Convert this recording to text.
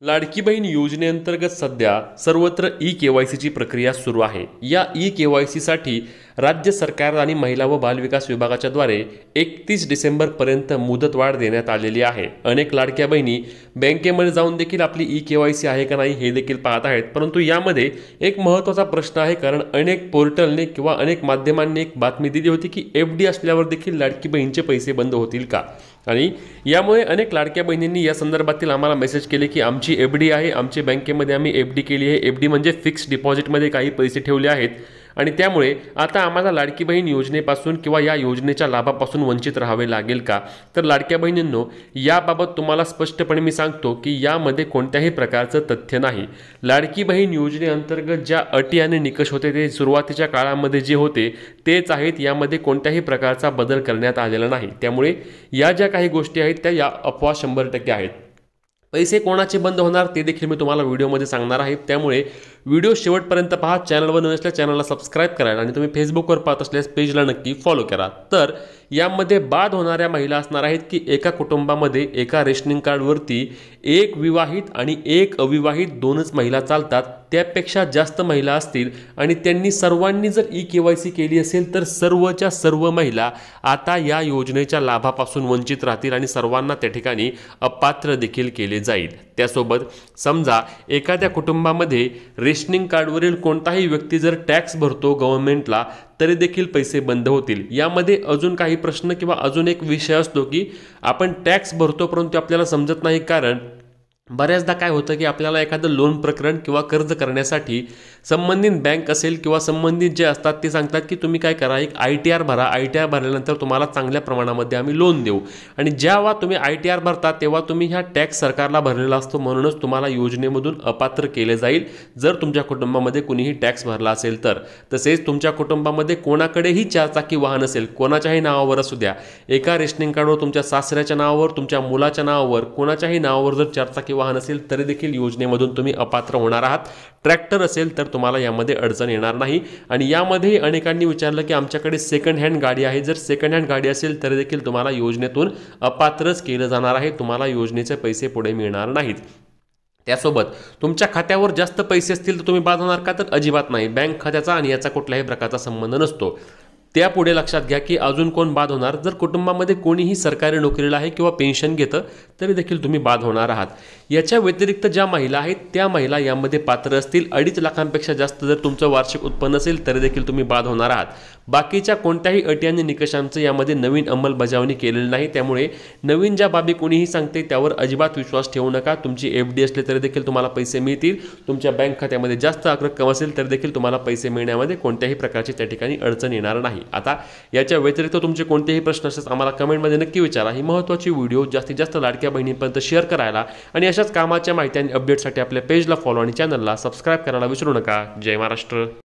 लाडकी बहीण योजनेअंतर्गत सध्या सर्वत्र ई-केवायसीची प्रक्रिया सुरू आहे। या ई-केवायसीसाठी राज्य सरकार आणि महिला व बालविकास विभागाच्या द्वारे 31 डिसेंबरपर्यंत मुदतवाढ देण्यात आलेली आहे। अनेक लाडक्या बहिणी बँकेमध्ये जाऊन देखील आपली ई-केवायसी आहे का नाही हे देखील पाहत आहेत, परंतु यामध्ये एक महत्त्वाचा प्रश्न आहे, कारण अनेक पोर्टलने किंवा अनेक माध्यमांनी एक बातमी दिली होती की एफडी असल्यावर देखील लाडकी बहीणचे पैसे बंद होतील का। आणि यामुळे अनेक लाडक्या बहिणींनी या संदर्भातील आम्हाला मेसेज केले की आमची एफडी आहे, आमच्या बँकेमध्ये आम्ही एफडी केली आहे। एफडी म्हणजे फिक्स डिपॉझिटमध्ये काही पैसे ठेवले आहेत आणि त्यामुळे आता आम्हाला लाडकी बहीण योजनेपासून किंवा या योजनेच्या लाभापासून वंचित राहावे लागेल का। तर लाडक्या बहिणींनो, याबाबत तुम्हाला स्पष्टपणे मी सांगतो की यामध्ये कोणत्याही प्रकारचं तथ्य नाही। लाडकी बहीण योजनेअंतर्गत ज्या अटी आणि निकष होते ते सुरुवातीच्या काळामध्ये जे होते तेच आहेत, यामध्ये कोणत्याही प्रकारचा बदल करण्यात आलेला नाही। त्यामुळे या ज्या काही गोष्टी आहेत त्या या अफवा 100% आहेत। पैसे कोणाचे बंद होणार ते देखील मी तुम्हाला व्हिडिओमध्ये सांगणार आहे, त्यामुळे व्हिडिओ शेवटपर्यंत पहा। चॅनलवर नवीन असल्यास चॅनलला सबस्क्राइब करा आणि तुम्ही फेसबुकवर पाहत असल्यास पेजला नक्की फॉलो करा। तर यामध्ये बाद होणाऱ्या महिला असणार आहेत की एका कुटुंबामध्ये एका रेशनिंग कार्डवरती एक विवाहित आणि एक अविवाहित दोनच महिला चालतात। त्यापेक्षा जास्त महिला असतील आणि त्यांनी सर्वांनी जर ई-केवायसी केली असेल तर सर्वच्या सर्व महिला आता या योजनेच्या लाभापासून वंचित राहतील आणि सर्वांना त्या ठिकाणी अपात्र देखील केले जाईल। त्यासोबत समजा एखाद्या कुटुंबामध्ये रेशनिंग कार्डवरील कोणताही व्यक्ती जर टॅक्स भरतो गव्हर्नमेंटला तरी देखील पैसे बंद होतील। यामध्ये अजून काही प्रश्न किंवा अजून एक विषय असतो की आपण टॅक्स भरतो परंतु आपल्याला समजत नाही, कारण बऱ्याचदा काय होतं की आपल्याला एखादं लोन प्रकरण किंवा कर्ज करण्यासाठी संबंधित बँक असेल किंवा संबंधित जे असतात ते सांगतात की तुम्ही काय करा, एक ITR भरा। ITR भरल्यानंतर तुम्हाला चांगल्या प्रमाणामध्ये आम्ही लोन देऊ आणि जेव्हा तुम्ही ITR भरता तेव्हा तुम्ही ह्या टॅक्स सरकारला भरलेला असतो, म्हणूनच तुम्हाला योजनेमधून अपात्र केले जाईल जर तुमच्या कुटुंबामध्ये कुणीही टॅक्स भरला असेल तर। तसेच तुमच्या कुटुंबामध्ये कोणाकडेही चारचाकी वाहन असेल, कोणाच्याही नावावर असू द्या, एका रेशनिंग कार्डवर तुमच्या सासऱ्याच्या नावावर, तुमच्या मुलाच्या नावावर, कोणाच्याही नावावर जर चारचाकी वाहन असेल तरी देखील योजनेमधून तुम्ही अपात्र होणार आहात। ट्रॅक्टर असेल तर तुम्हाला यामध्ये अडचण येणार नाही। आणि यामध्ये अनेकांनी विचारलं की आमच्याकडे सेकंड हँड गाडी आहे, जर सेकंड हँड गाडी असेल तरी देखील तुम्हाला योजनेतून अपात्रच केलं जाणार आहे, तुम्हाला योजनेचे पैसे पुढे मिळणार नाहीत। त्यासोबत तुमच्या खात्यावर जास्त पैसे असतील तर तुम्ही बाद होणार का, तर अजिबात नाही। बँक खात्याचा आणि याचा कुठल्याही प्रकारचा संबंध नसतो। त्यापुढे लक्षात घ्या की अजून कोण बाद होणार, जर कुटुंबामध्ये कोणीही सरकारी नोकरीला आहे किंवा पेन्शन घेतं तरी देखील तुम्ही बाद होणार आहात। याच्या व्यतिरिक्त ज्या महिला आहेत त्या महिला यामध्ये पात्र असतील। 2.5 लाखांपेक्षा जास्त जर तुमचं वार्षिक उत्पन्न असेल तरी देखील तुम्ही बाद होणार आहात। बाकीच्या कोणत्याही अटी आणि निकषांचं यामध्ये नवीन अंमलबजावणी केलेली नाही, त्यामुळे नवीन ज्या बाबी कोणीही सांगते त्यावर अजिबात विश्वास ठेवू नका। तुमची एफडी असली तरी देखील तुम्हाला पैसे मिळतील, तुमच्या बँक खात्यामध्ये जास्त रक्कम असेल तर देखील तुम्हाला पैसे मिळण्यामध्ये कोणत्याही प्रकारची त्या ठिकाणी अडचण येणार नाही। आता याच्या व्यतिरिक्त तुमचे कोणतेही प्रश्न असल्यास आम्हाला कमेंटमध्ये नक्की विचारा। ही महत्त्वाची व्हिडिओ जास्तीत जास्त लाडक्या बहिणींपर्यंत शेअर करायला आणि अशाच कामाच्या माहिती आणि अपडेटसाठी आपल्या पेजला फॉलो आणि चॅनलला सबस्क्राइब करायला विसरू नका। जय महाराष्ट्र।